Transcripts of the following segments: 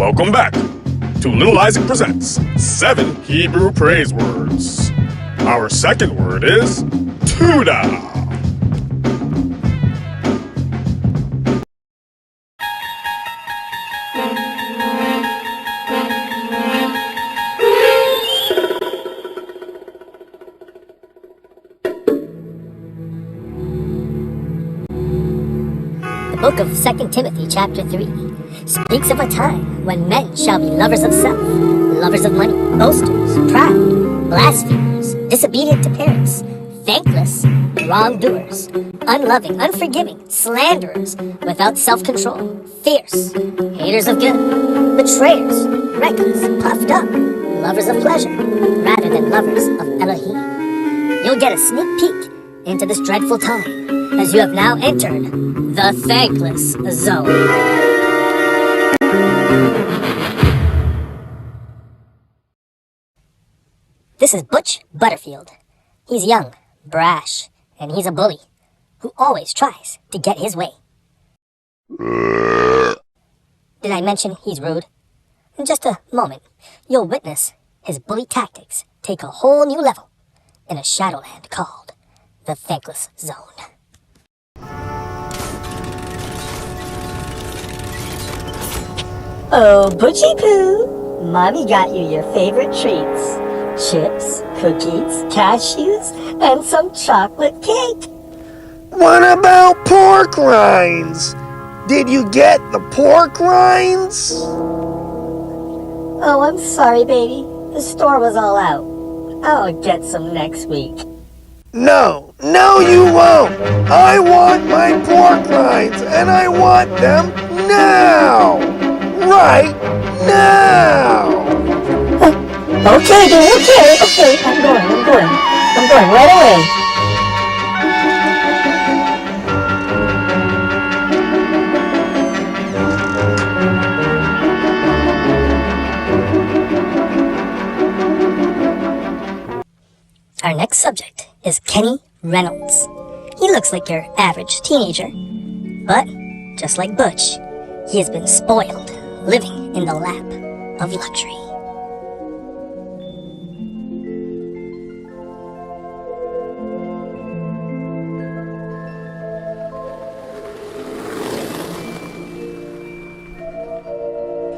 Welcome back to Little Isaac Presents 7 Hebrew Praise Words. Our second word is Tudah. The book of 2 Timothy chapter 3 speaks of a time when men shall be lovers of self, lovers of money, boasters, proud, blasphemers, disobedient to parents, thankless, wrongdoers, unloving, unforgiving, slanderers, without self-control, fierce, haters of good, betrayers, reckless, puffed up, lovers of pleasure, rather than lovers of Elohim. You'll get a sneak peek into this dreadful time, as you have now entered the thankless zone. This is Butch Butterfield. He's young, brash, and he's a bully who always tries to get his way. Did I mention he's rude? In just a moment, you'll witness his bully tactics take a whole new level in a shadowland called the Thankless Zone. Oh, Butchie Poo, Mommy got you your favorite treats. Chips, cookies, cashews, and some chocolate cake. What about pork rinds? Did you get the pork rinds? Oh, I'm sorry, baby. The store was all out. I'll get some next week. No, you won't. I want my pork rinds, and I want them now. Right now. Okay, dear, okay. I'm going right away. Our next subject is Kenny Reynolds. He looks like your average teenager, but just like Butch, he has been spoiled, living in the lap of luxury.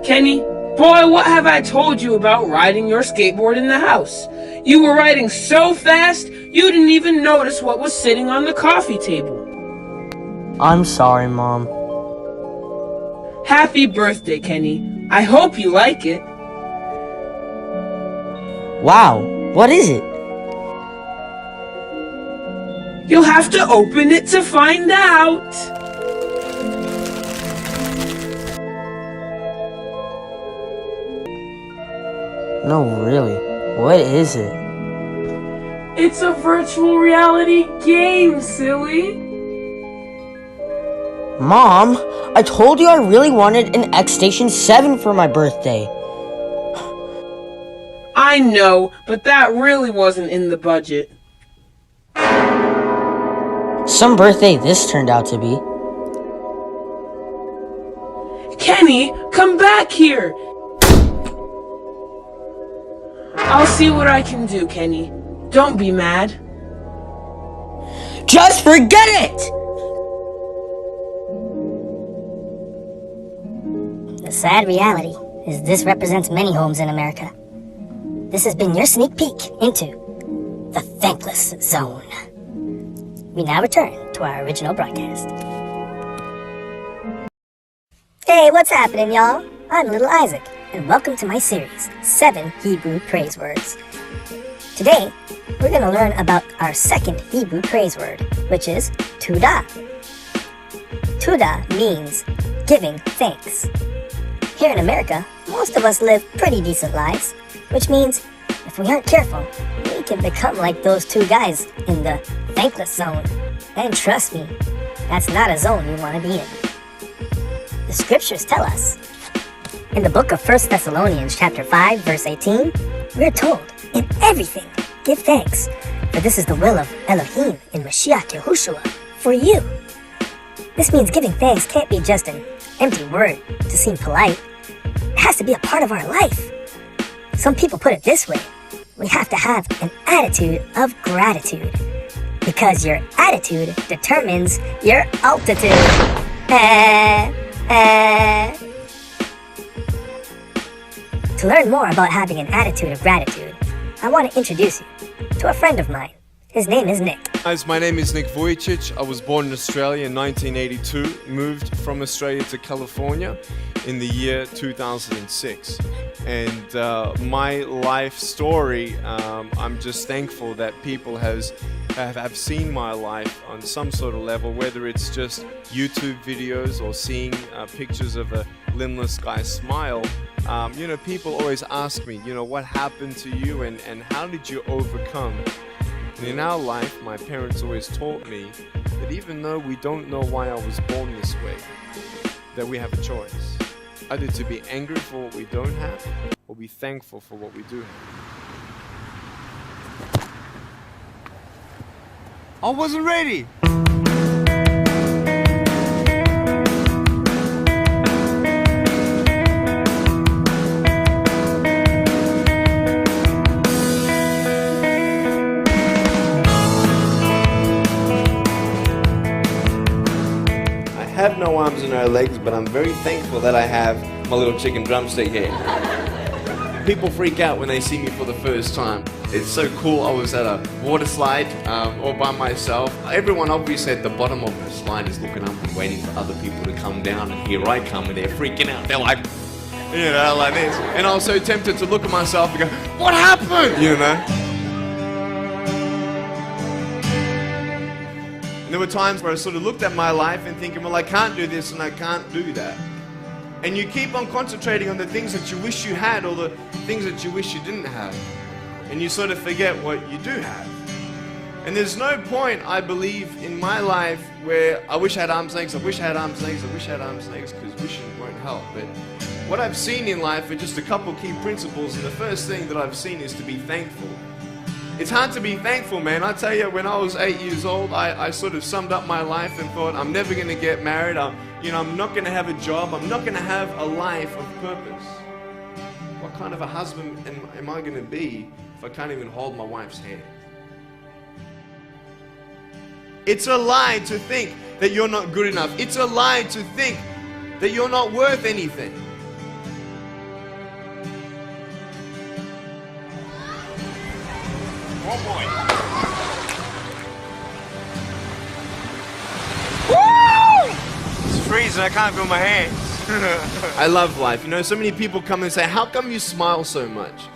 Kenny, boy, what have I told you about riding your skateboard in the house? You were riding so fast, you didn't even notice what was sitting on the coffee table. I'm sorry, Mom. Happy birthday, Kenny. I hope you like it. Wow, what is it? You'll have to open it to find out. No, really. What is it? It's a virtual reality game, silly. Mom, I told you I really wanted an X-Station 7 for my birthday. I know, but that really wasn't in the budget. Some birthday this turned out to be. Kenny, come back here. I'll see what I can do, Kenny. Don't be mad. Just forget it! The sad reality is this represents many homes in America. This has been your sneak peek into the Thankless Zone. We now return to our original broadcast. Hey, what's happening, y'all? I'm Little Isaac, and welcome to my series, 7 Hebrew Praise Words. Today, we're going to learn about our second Hebrew praise word, which is Tudah. Tudah means giving thanks. Here in America, most of us live pretty decent lives, which means if we aren't careful, we can become like those two guys in the thankless zone. And trust me, that's not a zone you want to be in. The scriptures tell us. In the book of 1 Thessalonians chapter 5, verse 18, we're told, in everything, give thanks, for this is the will of Elohim in Mashiach Yahushua for you. This means giving thanks can't be just an empty word to seem polite. It has to be a part of our life. Some people put it this way. We have to have an attitude of gratitude. Because your attitude determines your altitude. To learn more about having an attitude of gratitude, I want to introduce you to a friend of mine. His name is Nick. Guys, my name is Nick Vujicic. I was born in Australia in 1982, moved from Australia to California in the year 2006. And my life story, I'm just thankful that people have seen my life on some sort of level, whether it's just YouTube videos or seeing pictures of a limbless guy's smile. People always ask me, what happened to you and how did you overcome it? And in our life, my parents always taught me that even though we don't know why I was born this way, that we have a choice. Either to be angry for what we don't have, or be thankful for what we do have. I wasn't ready! I have no arms and no legs, but I'm very thankful that I have my little chicken drumstick here. People freak out when they see me for the first time. It's so cool. I was at a water slide all by myself. Everyone obviously at the bottom of the slide is looking up and waiting for other people to come down, and here I come and they're freaking out. They're like, like this. And I was so tempted to look at myself and go, what happened? And there were times where I sort of looked at my life and thinking, well, I can't do this and I can't do that. And you keep on concentrating on the things that you wish you had or the things that you wish you didn't have. And you sort of forget what you do have. And there's no point, I believe, in my life where I wish I had arms and legs, I wish I had arms and legs, I wish I had arms and legs, because wishing won't help. But what I've seen in life are just a couple key principles, and the first thing that I've seen is to be thankful. It's hard to be thankful, man. I tell you, when I was 8 years old, I sort of summed up my life and thought, I'm never going to get married. I'm not going to have a job. I'm not going to have a life of purpose. What kind of a husband am I going to be if I can't even hold my wife's hand? It's a lie to think that you're not good enough. It's a lie to think that you're not worth anything. One point. Woo! It's freezing, I can't feel my hands. I love life. So many people come and say, how come you smile so much?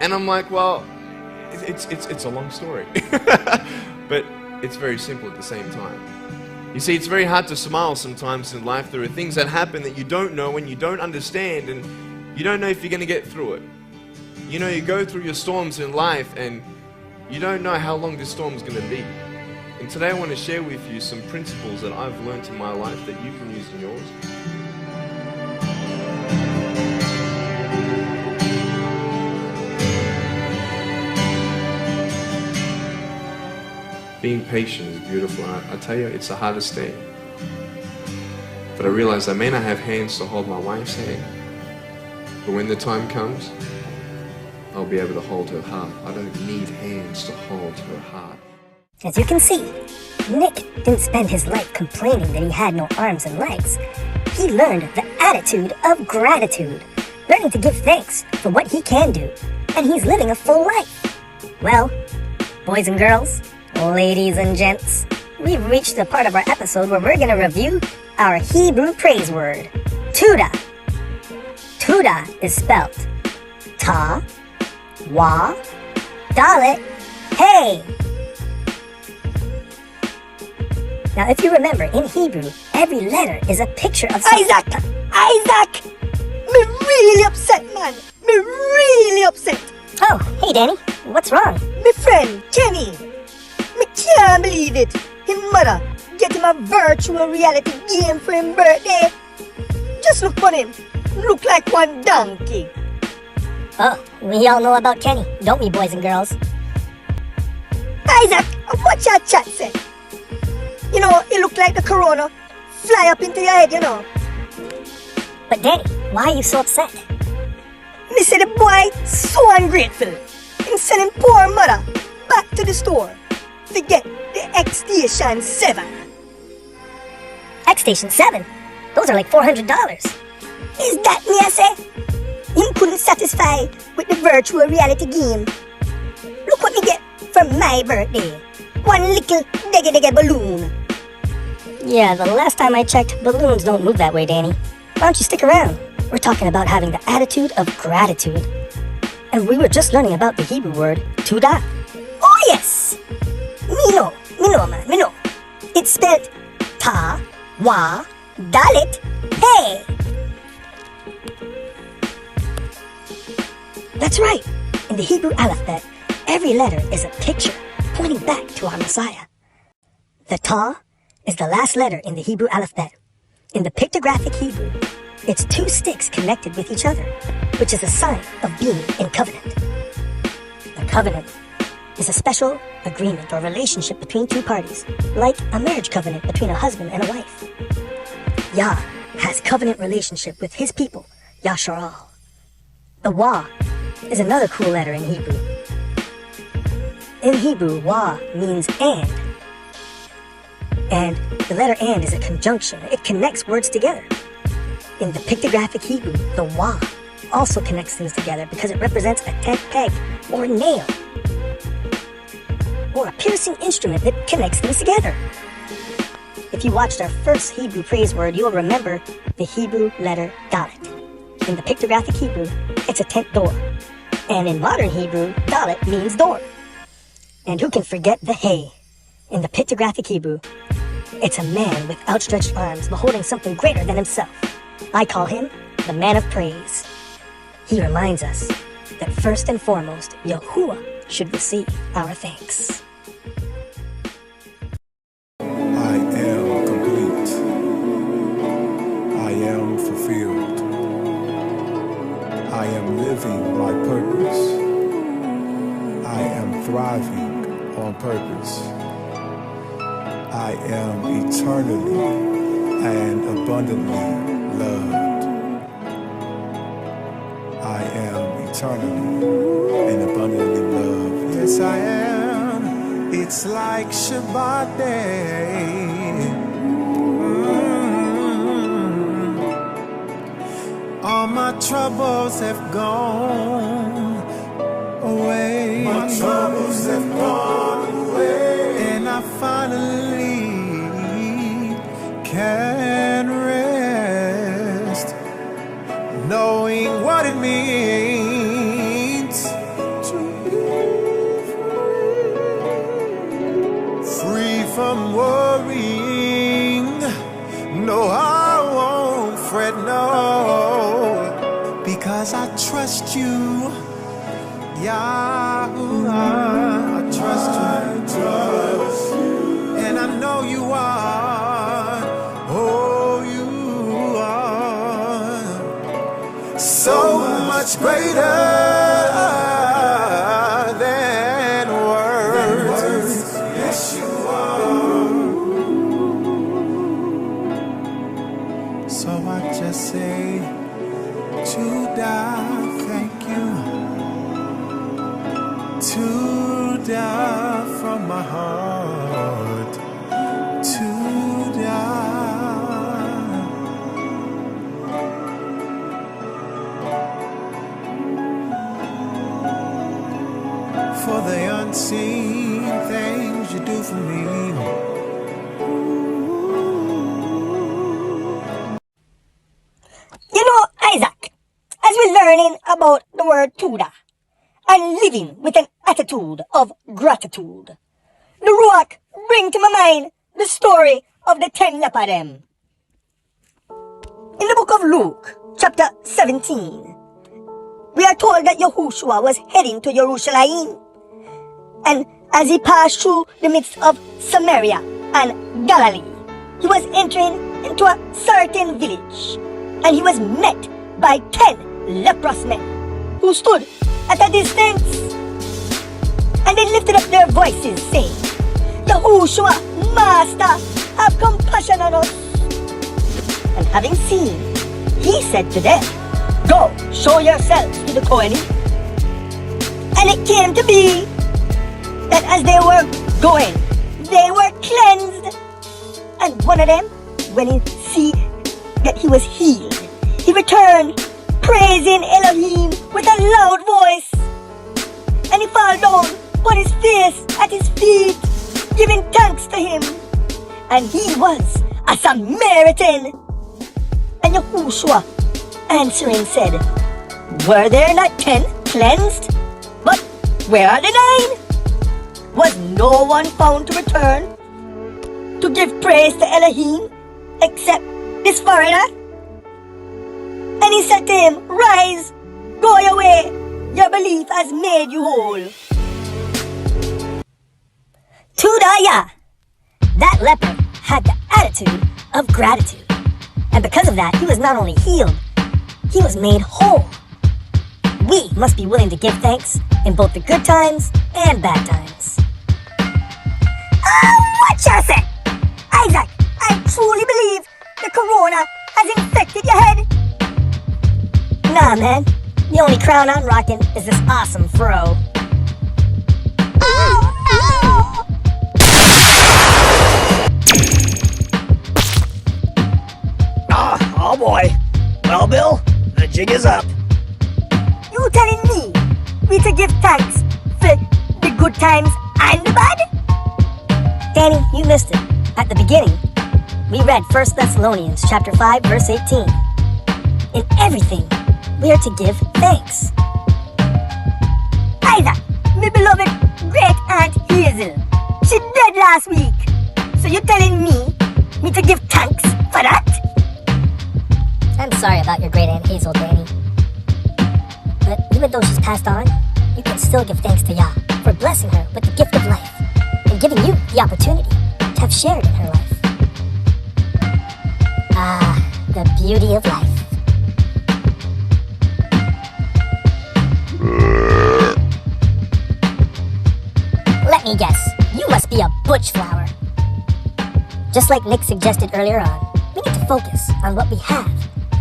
And I'm like, well, it's a long story. But it's very simple at the same time. You see, it's very hard to smile sometimes in life. There are things that happen that you don't know and you don't understand, and you don't know if you're going to get through it. You go through your storms in life and you don't know how long this storm is going to be. And today I want to share with you some principles that I've learned in my life that you can use in yours. Being patient is beautiful. I tell you, it's the hardest thing. But I realize I may not have hands to hold my wife's hand, but when the time comes, I'll be able to hold her heart. I don't need hands to hold her heart. As you can see, Nick didn't spend his life complaining that he had no arms and legs. He learned the attitude of gratitude, learning to give thanks for what he can do, and he's living a full life. Well, boys and girls, ladies and gents, we've reached the part of our episode where we're going to review our Hebrew praise word, Tudah. Tudah is spelled Ta, Wa, Dalet, Hey. Now, if you remember, in Hebrew, every letter is a picture of Isaac! Me really upset, man. Me really upset. Oh, hey, Danny. What's wrong? Me friend, Kenny. Me can't believe it. His mother get him a virtual reality game for his birthday. Just look on him. Look like one donkey. Oh, we all know about Kenny, don't we, boys and girls? Isaac, what your chat say? It look like the corona fly up into your head, But Danny, Why are you so upset? Me say the boy so ungrateful. Him send him poor mother back to the store to get the X-Station 7. X-Station 7? Those are like $400. Is that me I say? Him couldn't satisfy with the virtual reality game. Look what me get for my birthday. One little deggy balloon. Yeah, the last time I checked, balloons don't move that way, Danny. Why don't you stick around? We're talking about having the attitude of gratitude. And we were just learning about the Hebrew word Tudah. Oh yes! Me know, man. It's spelled Ta, Wa, Dalit, Hey. That's right. In the Hebrew alphabet, every letter is a picture pointing back to our Messiah. The Ta is the last letter in the Hebrew alphabet. In the pictographic Hebrew, it's two sticks connected with each other, which is a sign of being in covenant. A covenant is a special agreement or relationship between two parties, like a marriage covenant between a husband and a wife. Yah has covenant relationship with his people, Yasharal. The Wa is another cool letter in Hebrew. In Hebrew, Wa means and. And the letter and is a conjunction. It connects words together. In the pictographic Hebrew, the Wa also connects things together because it represents a tent peg or nail, or a piercing instrument that connects things together. If you watched our first Hebrew praise word, you'll remember the Hebrew letter Dalet. In the pictographic Hebrew, it's a tent door. And in modern Hebrew, Dalet means door. And who can forget the Hey? In the pictographic Hebrew, it's a man with outstretched arms beholding something greater than himself. I call him the man of praise. He reminds us that first and foremost, Yahuwah should receive our thanks. I am complete. I am fulfilled. I am living my purpose. I am thriving on purpose. I am eternally and abundantly loved. I am eternally and abundantly loved. Yes, I am. It's like Shabbat day. All my troubles have gone away. My troubles have gone away. And I finally can rest, knowing what it means to be free from worrying. No, I won't fret, no, because I trust you, Yahuwah. I trust you, and I know you are. Oh, you are so much greater than words. Yes, you are. So I just say, Tudah, thank you. Tudah from my heart. Tudah. For the unseen things you do for me. You know, Isaac, as we're learning about the word Tudah and living with an attitude of gratitude, the Ruach bring to my mind the story of the 10 leopards. In the book of Luke, chapter 17, we are told that Yahushua was heading to Jerusalem. And as he passed through the midst of Samaria and Galilee, he was entering into a certain village, and he was met by 10 leprous men who stood at a distance. And they lifted up their voices, saying, Yahushua, Master, have compassion on us. And having seen, he said to them, Go, show yourselves to the Kohanim. And it came to be that as they were going, they were cleansed. And one of them, when he see that he was healed, he returned, praising Elohim with a loud voice. And he fell down on his face at his feet, giving thanks to him. And he was a Samaritan. And Yahushua answering said, were there not 10 cleansed? But where are the 9? Was no one found to return to give praise to Elohim except this foreigner? And he said to him, rise, go your way, your belief has made you whole. Tudah, that leper had the attitude of gratitude. And because of that, he was not only healed, he was made whole. We must be willing to give thanks in both the good times and bad times. What you say? Isaac, I truly believe the corona has infected your head. Nah, man. The only crown I'm rocking is this awesome fro. Oh boy. Well, Bill, the jig is up. You telling me we to give thanks for the good times and the bad? Danny, you missed it. At the beginning, we read 1 Thessalonians chapter 5, verse 18. In everything, we are to give thanks. Isaac, my beloved great aunt Hazel, she died last week. So you telling me to give thanks for that? I'm sorry about your great Aunt Hazel, Danny. But even though she's passed on, you can still give thanks to Yah for blessing her with the gift of life and giving you the opportunity to have shared in her life. Ah, the beauty of life. Let me guess, you must be a butch flower. Just like Nick suggested earlier on, we need to focus on what we have,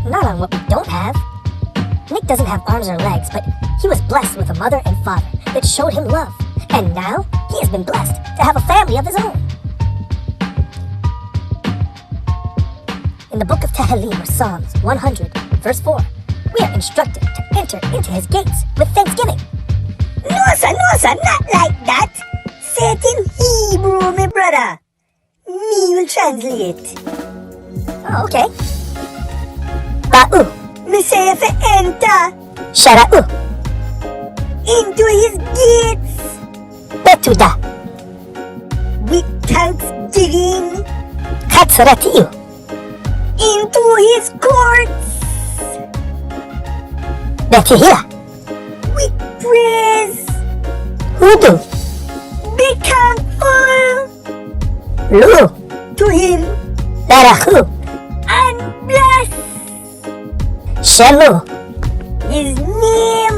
not on what we don't have. Nick doesn't have arms or legs, but he was blessed with a mother and father that showed him love. And now, he has been blessed to have a family of his own. In the book of Tehillim, or Psalms 100, verse 4, we are instructed to enter into his gates with thanksgiving. No, sir, not like that. Say it in Hebrew, my brother. Me will translate. Oh, okay. Ba'u. Me say if you enter Shara'u. into his gates Betudah. with thanksgiving, Katsarati'u. into his courts Betihila. with praise. Hudu. Be thankful Lulu. to him Barachu. and bless Shelu. his name.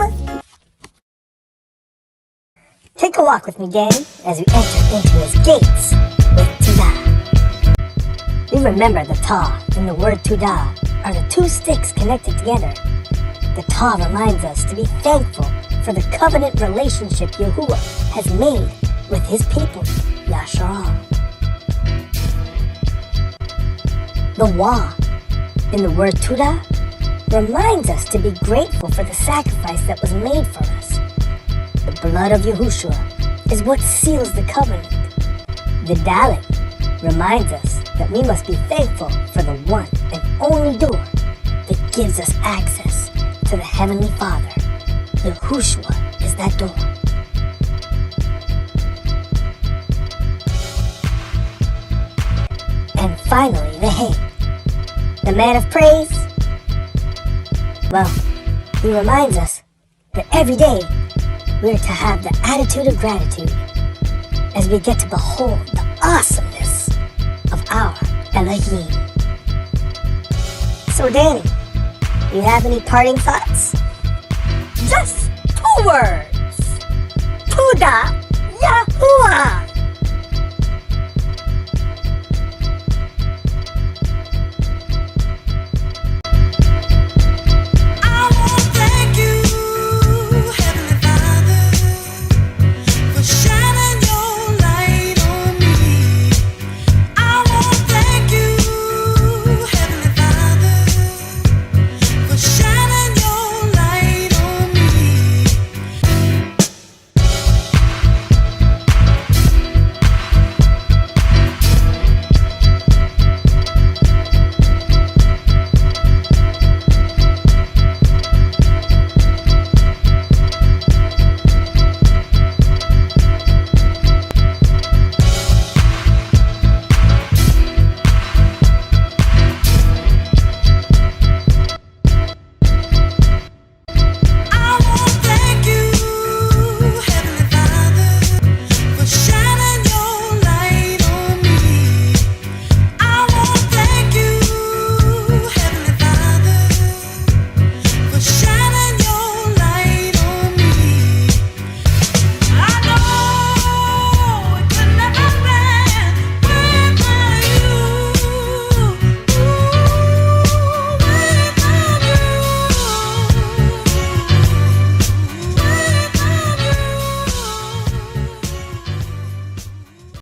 Take a walk with me, Danny, as we enter into his gates with Tudah. We remember the Ta and the word Tudah are the two sticks connected together. The Ta reminds us to be thankful for the covenant relationship Yahuwah has made with his people, Yasharal. The Wa in the word Tudah reminds us to be grateful for the sacrifice that was made for us. The blood of Yahushua is what seals the covenant. The Dalet reminds us that we must be thankful for the one and only door that gives us access to the Heavenly Father. Yahushua is that door. And finally, the Hey, the man of praise. Well, he reminds us that every day we're to have the attitude of gratitude as we get to behold the awesomeness of our Elohim. So Danny, you have any parting thoughts? Just 2 words. Tudah Yahuwah.